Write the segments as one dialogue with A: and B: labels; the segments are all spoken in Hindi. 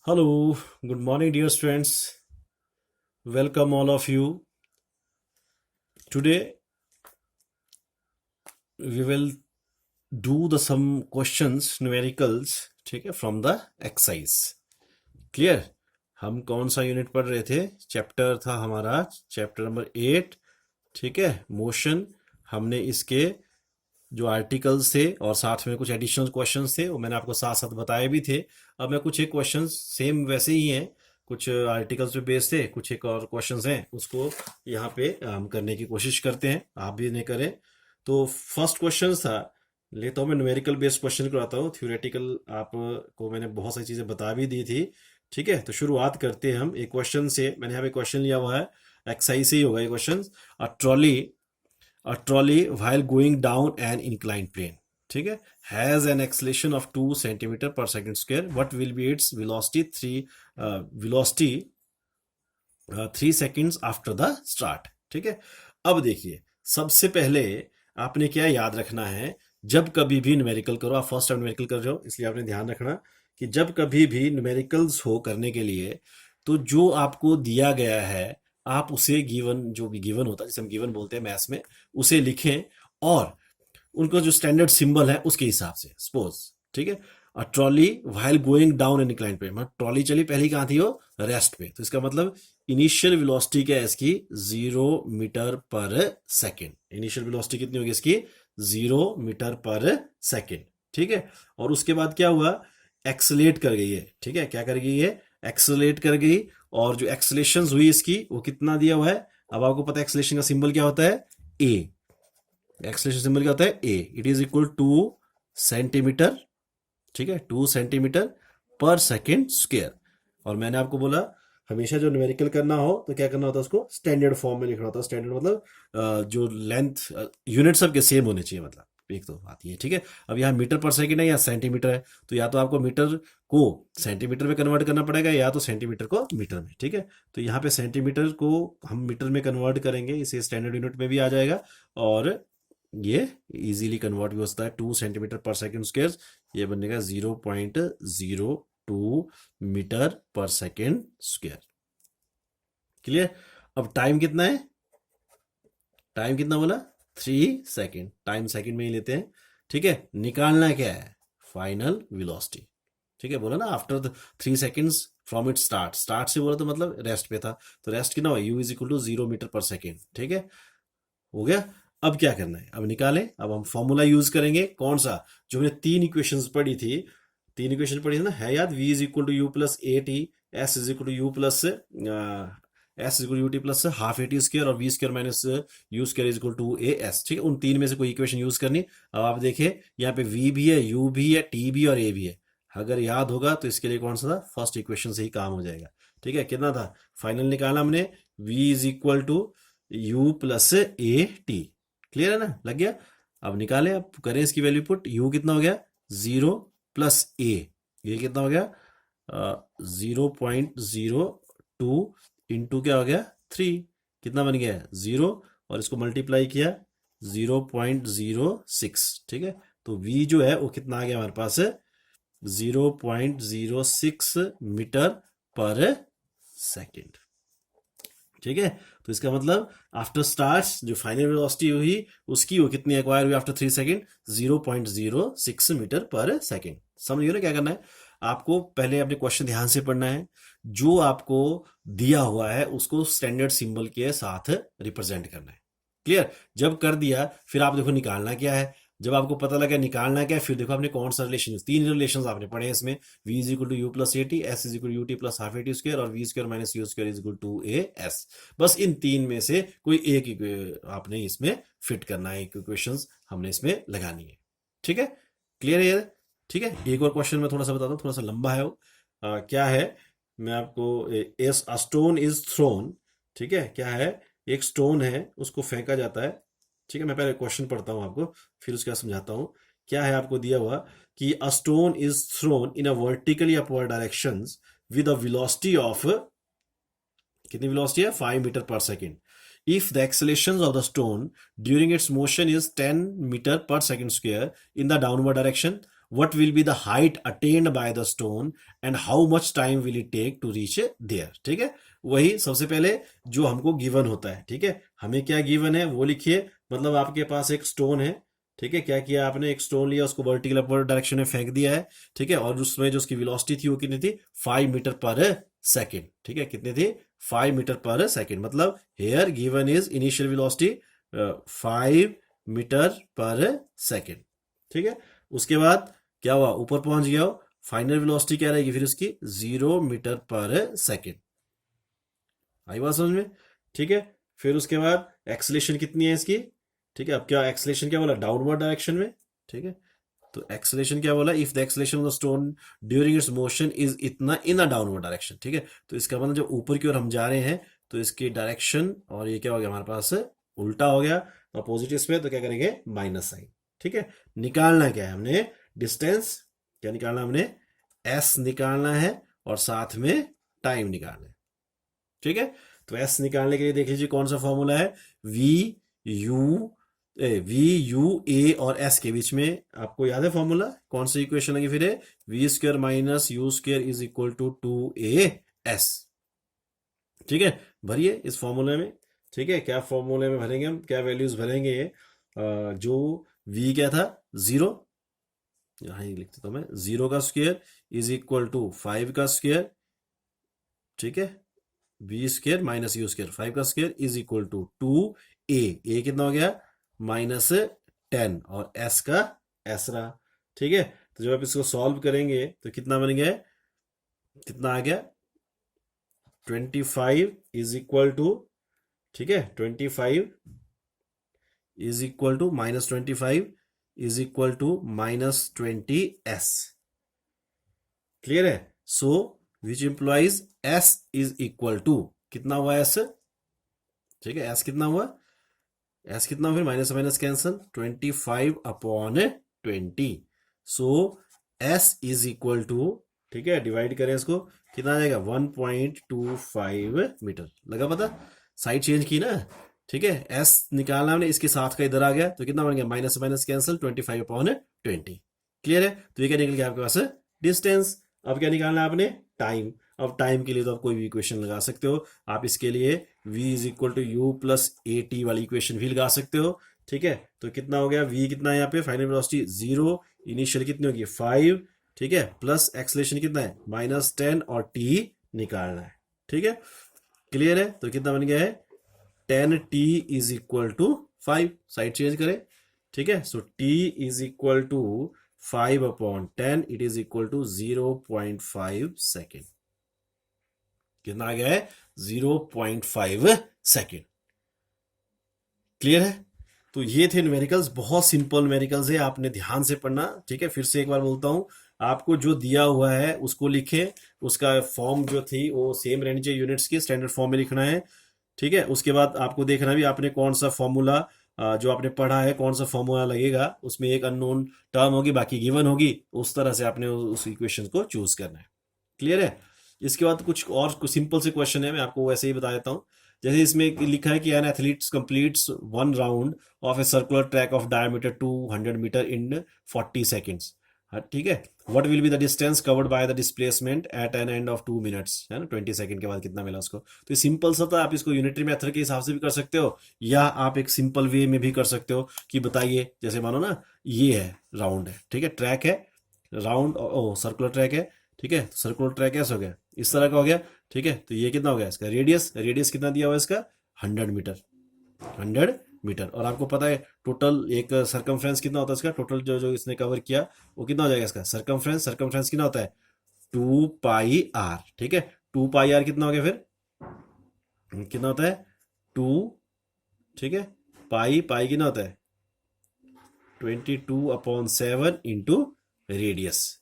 A: Hello, good morning, dear students. Welcome, all of you. Today, we will do the some questions, numericals, ठीक है, from the exercise. Clear? हम कौन सा यूनिट पढ़ रहे थे? चैप्टर था हमारा चैप्टर नंबर 8. ठीक है, मोशन. हमने इसके जो आर्टिकल्स थे और साथ में कुछ एडिशनल क्वेश्चंस थे वो मैंने आपको साथ साथ बताए भी थे. अब मैं कुछ एक क्वेश्चंस सेम वैसे ही हैं, कुछ आर्टिकल्स पे बेस्ड थे, कुछ एक और क्वेश्चंस हैं, उसको यहाँ पे हम करने की कोशिश करते हैं, आप भी नहीं करें. तो फर्स्ट क्वेश्चन था, लेता हूँ मैं न्यूमेरिकल बेस्ड क्वेश्चन कराता हूँ. थ्योरेटिकल आपको मैंने बहुत सारी चीज़ें बता भी दी थी. ठीक है, तो शुरुआत करते हैं हम एक क्वेश्चन से. मैंने यहाँ पे क्वेश्चन लिया हुआ है, एक्सरसाइज से ही होगा ये question. A trolley while going down an inclined plane, ठीक है, has an acceleration of 2 centimeter per second square. What will be its velocity 3 seconds after the start? ठीक है. अब देखिए, सबसे पहले आपने क्या याद रखना है, जब कभी भी न्यूमेरिकल करो, आप फर्स्ट टाइम न्यूमेरिकल कर रहे हो इसलिए आपने ध्यान रखना कि जब कभी भी न्यूमेरिकल्स हो करने के लिए, तो जो आपको दिया गया है आप उसे गिवन, जो भी गिवन होता है जिसे हम गिवन बोलते हैं मैथ्स में, उसे लिखें और उनका जो स्टैंडर्ड सिंबल है उसके हिसाब से. सपोज, ठीक है, a trolley while going down an incline पे, मतलब ट्रॉली चली पहली कहाँ थी, वो रेस्ट पे, तो इसका मतलब इनिशियल वेलोसिटी क्या है इसकी, 0 metre per second. Initial velocity कितनी होगी इसकी, 0 मीटर पर सेकेंड. ठीक है, और उसके बाद क्या हुआ, एक्सलेट कर गई है. ठीक है, क्या कर गई है, एक्सलेट कर गई. और जो एक्सलेशन हुई इसकी वो कितना दिया हुआ है, अब आपको पता है एक्सलेशन का सिंबल क्या होता है, ए. एक्सलेशन सिंबल क्या होता है, a. It is equal to centimetre. ठीक है, 2 सेंटीमीटर पर सेकेंड स्क्वायर. और मैंने आपको बोला हमेशा जो न्यूमेरिकल करना हो तो क्या करना होता है, उसको स्टैंडर्ड फॉर्म में लिखना होता है. स्टैंडर्ड मतलब जो लेंथ, यूनिट सबके सेम होने चाहिए, मतलब एक तो बात ये. ठीक है, अब यहाँ मीटर पर सेकेंड है या सेंटीमीटर है, तो या तो आपको मीटर को सेंटीमीटर में कन्वर्ट करना पड़ेगा या तो सेंटीमीटर को मीटर में. ठीक है, तो यहाँ पे सेंटीमीटर को हम मीटर में कन्वर्ट करेंगे, इसे स्टैंडर्ड यूनिट में भी आ जाएगा और ये इजीली कन्वर्ट भी हो सकता है. 2 सेंटीमीटर पर सेकेंड स्क्वायर, ये बनेगा 0.02 metre per second square. Clear. अब टाइम कितना है, टाइम कितना बोला, 3 सेकेंड. टाइम सेकेंड में ही लेते हैं. ठीक है, निकालना क्या है, फाइनल वेलोसिटी. ठीक है, बोला ना after the 3 seconds from it start. Start से बोला तो मतलब रेस्ट पे था, तो रेस्ट कितना हुआ, u is equal to 0 metre per second. ठीक है, हो गया. अब क्या करना है, अब निकालें. अब हम फॉर्मूला यूज करेंगे, कौन सा, जो हमने तीन इक्वेशंस पढ़ी थी, तीन इक्वेशन पढ़ी थी ना, है याद, v is equal to u plus a t, s is equal to u plus s is equal u t plus half a t square, और v square minus u square is equal to a s. ठीक है, उन तीन में से कोई इक्वेशन यूज करनी. अब आप देखिए यहाँ पे v भी है, u भी है, t भी और a भी है. अगर याद होगा तो इसके लिए कौन सा था, फर्स्ट इक्वेशन से ही काम हो जाएगा. ठीक है, कितना था, फाइनल निकाला हमने, v is equal to u plus a t. Clear है ना, लग गया. अब निकाले, अब करें इसकी वैल्यू पुट, u कितना हो गया, 0 प्लस a, ये कितना हो गया, 0.02 इंटू क्या हो गया, 3. कितना बन गया, 0, और इसको मल्टीप्लाई किया 0.06. ठीक है, तो v जो है वो कितना आ गया हमारे पास, 0.06 मीटर पर सेकेंड. ठीक है, तो इसका मतलब आफ्टर स्टार्ट जो फाइनल वेलोसिटी हुई उसकी वो कितनी एक्वायर हुई after 3 second, 0.06 metre per second. समझ गए ना क्या करना है आपको, पहले अपने क्वेश्चन ध्यान से पढ़ना है, जो आपको दिया हुआ है उसको स्टैंडर्ड सिंबल के साथ रिप्रेजेंट करना है. क्लियर, जब कर दिया फिर आप देखो निकालना क्या है. जब आपको पता लगा निकालना क्या है, फिर देखो आपने कौन सा रिलेशन, तीन रिलेशन आपने पढ़े हैं इसमें, v is equal to u plus a t, s is equal u t plus half a t square, और v square minus u square is equal to a s. बस इन तीन में से कोई एक आपने इसमें फिट करना है, इक्वेशन हमने इसमें लगानी है. ठीक है, क्लियर है. ठीक है, एक और क्वेश्चन मैं थोड़ा सा बताता हूँ, थोड़ा सा लंबा है वो. क्या है, मैं आपको, स्टोन इज थ्रोन. ठीक है, क्या है, एक स्टोन है उसको फेंका जाता है. ठीक है, मैं पहले क्वेश्चन पढ़ता हूँ आपको, फिर उसके बाद समझाता हूँ. क्या है आपको दिया हुआ कि a stone is thrown in a vertically upward direction with a velocity of, कितनी वेलोसिटी है, 5 metre per second. If the acceleration of the stone during its motion is 10 metre per second square in the downward direction, what will be the height attained by the stone and how much time will it take to reach there। ठीक है, वही सबसे पहले जो हमको गिवन होता है, ठीक है, हमें क्या गिवन है वो लिखिए। मतलब आपके पास एक स्टोन है, ठीक है, क्या किया आपने, एक स्टोन लिया, उसको वर्टिकल अपवर्ड डायरेक्शन में फेंक दिया है, ठीक है, और उसमें जो उसकी वेलोसिटी थी वो कितनी थी, 5 मीटर पर सेकेंड। ठीक है, कितनी थी, 5 मीटर पर सेकेंड। मतलब here given is initial velocity 5 metre per second. ठीक है, उसके बाद क्या हुआ, ऊपर पहुंच गया हो, फाइनल वेलोसिटी क्या रहेगी फिर उसकी, 0 मीटर पर सेकेंड। आई बात समझ में। ठीक है, फिर उसके बाद एक्सेलेरेशन कितनी है इसकी, ठीक है, अब क्या एक्सेलेरेशन क्या बोला, डाउनवर्ड डायरेक्शन में। ठीक है, तो एक्सेलेरेशन क्या बोला, if the acceleration of the stone during its motion is इतना इन अ डाउनवर्ड डायरेक्शन। ठीक है, तो इसका मतलब जब ऊपर की ओर हम जा रहे हैं तो इसकी डायरेक्शन, और ये क्या हो गया हमारे पास, उल्टा हो गया, अपोजिट इसमें, तो क्या करेंगे, माइनस साइन। ठीक है, निकालना क्या है हमने, डिस्टेंस, क्या निकालना हमने, एस निकालना है, और साथ में टाइम निकालना है। ठीक है, तो एस निकालने के लिए देख लीजिए कौन सा फॉर्मूला है, वी यू ए और एस के बीच में, आपको याद है फॉर्मूला, कौन सी इक्वेशन लगी फिर, v square minus u square is equal to 2a s. ठीक है, भरिए इस फॉर्मूले में। ठीक है, क्या फॉर्मूले में भरेंगे हम, क्या वैल्यूज भरेंगे, जो v क्या था, 0, यहां ही लिखते तो मैं, 0 का स्क्वायर इज इक्वल टू 5 का स्क्वायर। ठीक है, v square minus u square, 5 का square is equal to 2a, कितना हो गया, -10, और s का s रहा। ठीक है, तो जब आप इसको सॉल्व करेंगे तो कितना बन गया, कितना आ गया, 25 इज इक्वल टू, ठीक है, 25 is equal to -25 is equal to -20s। Clear है, so which implies s is equal to, कितना हुआ s, ठीक है, s कितना हुआ, s कितना हुआ, फिर minus minus cancel, 25/20। So s is equal to, ठीक है, डिवाइड करें इसको, कितना आ जाएगा, 1.25 मीटर। लगा पता, साइड चेंज की ना। ठीक है, s निकालना हमने, इसके साथ का इधर आ गया, तो कितना बन गया, माइनस माइनस कैंसल, 25/20। क्लियर है, तो ये क्या निकल गया आपके पास, डिस्टेंस। अब क्या निकालना है आपने, टाइम। अब टाइम के लिए तो आप कोई भी इक्वेशन लगा सकते हो, आप इसके लिए v is equal to u plus a t वाली इक्वेशन भी लगा सकते हो। ठीक है, तो कितना हो गया, v कितना है यहाँ पे, फाइनल वेलोसिटी 0, इनिशियल कितनी होगी 5, ठीक है, प्लस एक्सेलेरेशन कितना है -10, और t निकालना है। ठीक है, क्लियर है, तो कितना बन गया है, 10t is equal to 5, side change करें। ठीक है, so t is equal to 5/10, it is equal to 0.5 second. कितना आ गया है, 0.5 सेकेंड। क्लियर है, तो ये थे न्यूमेरिकल्स, बहुत सिंपल न्यूमेरिकल्स है, आपने ध्यान से पढ़ना। ठीक है, फिर से एक बार बोलता हूं, आपको जो दिया हुआ है उसको लिखे, उसका फॉर्म जो थी वो सेम रहनी चाहिए, यूनिट्स की स्टैंडर्ड फॉर्म में लिखना है। ठीक है, उसके बाद आपको देखना भी आपने कौन सा फॉर्मूला, जो आपने पढ़ा है कौन सा फॉर्मूला लगेगा, उसमें एक अननोन टर्म होगी, बाकी गिवन होगी, उस तरह से आपने उस इक्वेशन को चूज करना है। क्लियर है, इसके बाद कुछ और कुछ सिंपल से क्वेश्चन है, मैं आपको वैसे ही बता देता हूँ। जैसे इसमें लिखा है कि an athlete completes 1 round of a circular track of diameter 200 metre in 40 seconds. ठीक है, what will be the distance covered by the displacement at an end of 2 minutes, है ना, 20 सेकंड के बाद कितना मिला उसको। तो सिंपल सा था, आप इसको यूनिटरी मेथड के हिसाब से भी कर सकते हो, या आप एक सिंपल वे में भी कर सकते हो कि बताइए, जैसे मानो ना ये है राउंड है, ठीक है, ट्रैक है राउंड, ओ सर्कुलर ट्रैक है, ठीक है, सर्कुलर ट्रैक कैसे हो गया, इस तरह का हो गया। ठीक है, तो ये कितना हो गया इसका रेडियस, रेडियस कितना दिया हुआ है इसका, 100 मीटर, 100 मीटर। और आपको पता है टोटल एक सरकमफ्रेंस कितना होता है इसका, टोटल जो जो इसने कवर किया वो कितना हो जाएगा इसका, सरकमफ्रेंस, सरकमफ्रेंस कितना होता है 2πr। ठीक है, 2πr कितना हो गया फिर, कितना होता है 2, ठीक है, पाई पाई कितना होता है 22/7 इंटू रेडियस।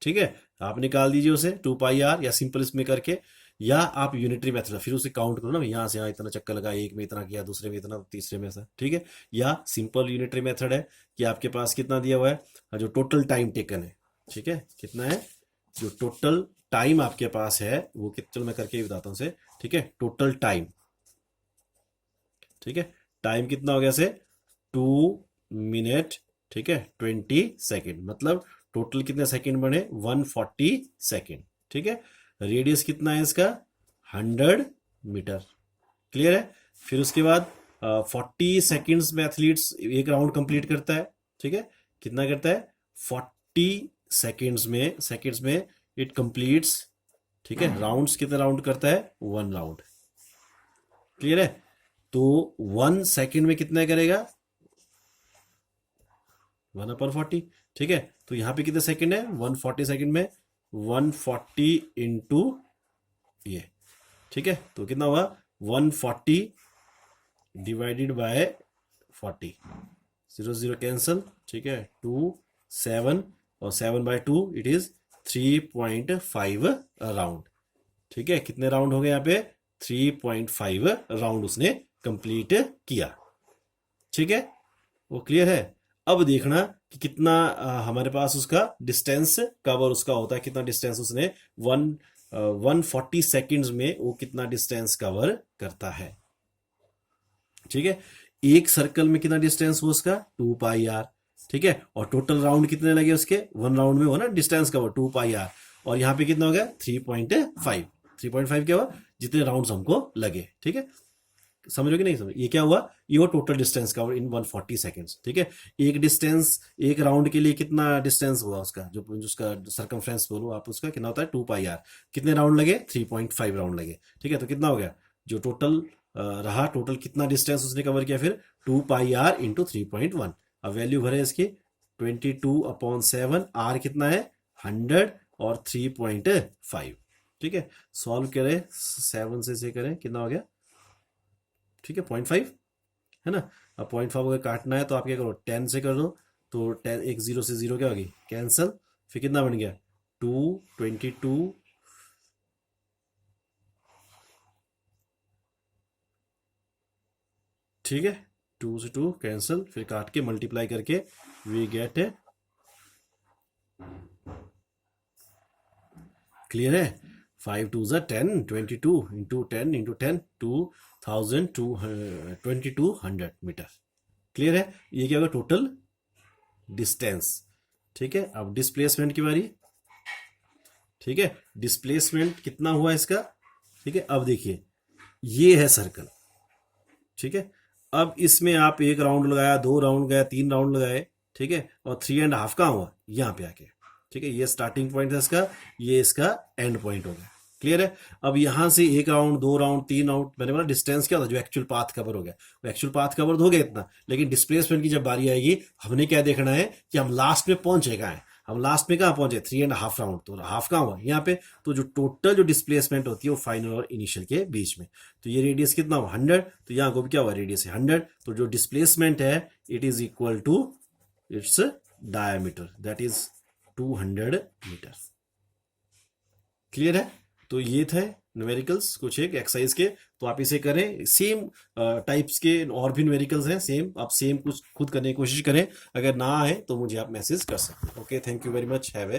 A: ठीक है, आप निकाल दीजिए उसे 2πr, या सिंपल इसमें करके, या आप यूनिटरी मेथड फिर उसे काउंट करो ना, यहाँ से यहाँ इतना चक्कर लगा, एक में इतना किया, दूसरे में इतना, तीसरे में ऐसा। ठीक है, या सिंपल यूनिटरी मेथड है कि आपके पास कितना दिया हुआ है, जो टोटल टाइम टेकन है, ठीक है, कितना है, जो टोटल टाइम आपके पास है वो चलो मैं करके ही बताता हूँ उसे। ठीक है, टोटल टाइम, ठीक है, टाइम कितना हो गया से 2 मिनट, ठीक है, 20 सेकेंड, मतलब टोटल कितने सेकंड बने 140 सेकंड। ठीक है, रेडियस कितना है इसका 100 मीटर। क्लियर है। फिर उसके बाद 40 सेकंड्स में एथलीट्स एक राउंड कंप्लीट करता है। ठीक है, कितना करता है 40 सेकंड्स में इट कंप्लीट्स। ठीक है, राउंड्स कितने राउंड करता है 1 राउंड। क्लियर है। तो 1 सेकंड में कितना करेगा 1/40। ठीक है, तो यहां पे कितने सेकंड है 140 सेकंड में 140 इंटू ये। ठीक है, तो कितना हुआ 140 डिवाइडेड बाय 40, 0 0 कैंसल। ठीक है, 2 7 और 7/2 इट इज 3.5 राउंड। ठीक है, कितने राउंड हो गए यहाँ पे 3.5 राउंड उसने कंप्लीट किया। ठीक है, वो क्लियर है। अब देखना कि कितना हमारे पास उसका डिस्टेंस कवर उसका होता है, कितना डिस्टेंस उसने 140 सेकंड्स में वो कितना डिस्टेंस कवर करता है। ठीक है, एक सर्कल में कितना डिस्टेंस हुआ उसका 2πr। ठीक है, और टोटल राउंड कितने लगे उसके 1 राउंड में हुआ ना डिस्टेंस कवर 2πr, और यहाँ पे कितना हो गया 3.5 क्या हुआ जितने राउंड्स हमको लगे। ठीक है, समझ कि नहीं समझ, ये क्या हुआ ये वो total distance cover in 140 seconds. ठीक है, एक राउंड के लिए कितना डिस्टेंस हुआ उसका जो उसका सर्कमफ्रेंस बोलो आप, उसका कितना होता है 2πr। कितने राउंड लगे 3.5 राउंड लगे। ठीक है, तो कितना हो गया जो टोटल रहा, टोटल कितना डिस्टेंस उसने कवर किया फिर 2πr इंटू 3.1। अब वैल्यू भरे इसकी 22/7, आर कितना है 100 और 3.5। ठीक है, सॉल्व करें 7 से करें कितना हो गया। ठीक है 0.5 है ना। अब 0.5 अगर काटना है तो आप क्या करो 10 से कर दो, तो 10 एक 0 से 0 क्या होगी कैंसल। फिर कितना बन गया 222। ठीक है, 2 से 2 कैंसल, फिर काट के मल्टीप्लाई करके वी गेट है। क्लियर है। 5 2 10, 22 इंटू 10 इंटू 10 2200 मीटर। क्लियर है, ये क्या होगा टोटल डिस्टेंस। ठीक है, अब डिस्प्लेसमेंट की बारी। ठीक है, डिस्प्लेसमेंट कितना हुआ इसका। ठीक है, अब देखिए ये है सर्कल। ठीक है, अब इसमें आप 1 राउंड लगाया 2 राउंड गया 3 राउंड लगाए। ठीक है, और 3.5 कहाँ हुआ यहाँ पे आके। ठीक है, ये स्टार्टिंग पॉइंट है इसका, ये इसका एंड पॉइंट हो गया। क्लियर है। अब यहां से 1 राउंड 2 राउंड 3 राउंड मैंने बोला डिस्टेंस क्या होता है जो एक्चुअल पाथ कवर हो गया, वो एक्चुअल पाथ कवर हो गया इतना, लेकिन डिस्प्लेसमेंट की जब बारी आएगी हमने क्या देखना है कि हम लास्ट में पहुंचे कहाँ है। हम लास्ट में कहाँ पहुंचे 3.5 राउंड, तो हाफ कहाँ हुआ यहाँ पे। तो जो टोटल जो डिस्प्लेसमेंट होती है वो फाइनल और इनिशियल के बीच में। तो ये रेडियस कितना हुआ 100, तो यहाँ को भी क्या हुआ रेडियस है 100, तो जो डिस्प्लेसमेंट है it is equal to its diameter that is 200 metre. Clear है। तो ये थे न्यूमेरिकल्स कुछ एक एक्सरसाइज के, तो आप इसे करें। सेम टाइप्स के और भी न्यूमेरिकल्स हैं सेम, आप सेम कुछ खुद करने की कोशिश करें। अगर ना आए तो मुझे आप मैसेज कर सकते हैं। Okay, thank you very much, have a